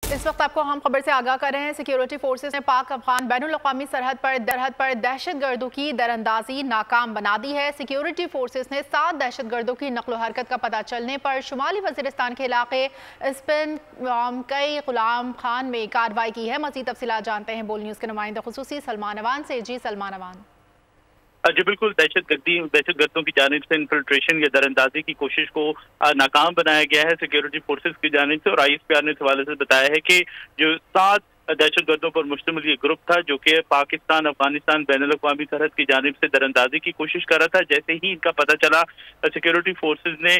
इस वक्त आपको हम खबर से आगाह कर रहे हैं। सिक्योरिटी फोर्सेस ने पाक अफगान बैनुल-अक़वामी सरहद पर दहशतगर्दों की दरअंदाजी नाकाम बना दी है। सिक्योरिटी फोर्सेस ने 7 दहशतगर्दों की नकलो हरकत का पता चलने पर शुमाली वज़ीरिस्तान के इलाके स्पिन कई गुलाम खान में कार्रवाई की है। मज़ीद तफसीलात जानते हैं बोल न्यूज़ के नुमाइंदे खुसूसी सलमान अवान से। जी सलमान अवान। जी बिल्कुल, दहशतगर्दों की जानिब से इन्फिल्ट्रेशन या दरअंदाजी की कोशिश को नाकाम बनाया गया है सिक्योरिटी फोर्सेस की जानिब से। और ISPR ने इस हवाले से बताया है कि जो 7 दहशतगर्दों पर मुश्तमिल ये ग्रुप था जो कि पाकिस्तान अफगानिस्तान बैनुल-अक़वामी सरहद की जानिब से दरअंदाजी की कोशिश कर रहा था। जैसे ही इनका पता चला, सिक्योरिटी फोर्सेज ने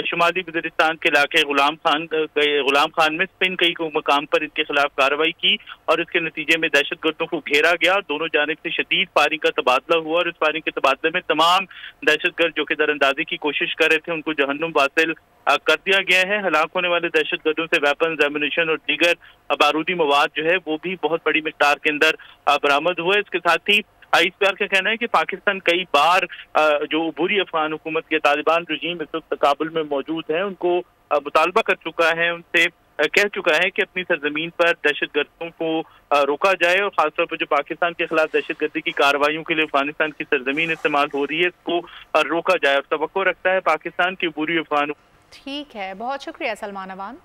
शुमाली वज़ीरिस्तान के इलाके गुलाम खान में स्पिन कई मकाम पर इनके खिलाफ कार्रवाई की और इसके नतीजे में दहशतगर्दों को घेरा गया। दोनों जानिब से शदीद फायरिंग का तबादला हुआ और इस फायरिंग के तबादले में तमाम दहशतगर्द जो कि दरअंदाजी की कोशिश कर रहे थे उनको जहन्नुम वासिल कर दिया गया है। हलाक होने वाले दहशतगर्दों से वेपन्स, एमुनिशन और दीगर बारूदी मवाद जो है वो भी बहुत बड़ी मिकदार के अंदर बरामद हुआ है। इसके साथ ही ISPR का कहना है कि पाकिस्तान कई बार जो अबूरी अफगान हुकूमत के तालिबान रजीम इस वक्त काबुल में मौजूद है उनको मुतालबा कर चुका है, उनसे कह चुका है कि अपनी सरजमीन पर दहशतगर्दों को रोका जाए और खासतौर पर जो पाकिस्तान के खिलाफ दहशतगर्दी की कार्रवाइयों के लिए अफगानिस्तान की सरजमीन इस्तेमाल हो रही है इसको रोका जाए। और तवक्को रखता है पाकिस्तान की अबूरी अफगान। ठीक है, बहुत शुक्रिया सलमान अवान।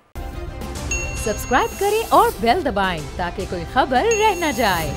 सब्सक्राइब करें और बेल दबाएं ताकि कोई खबर रह न जाए।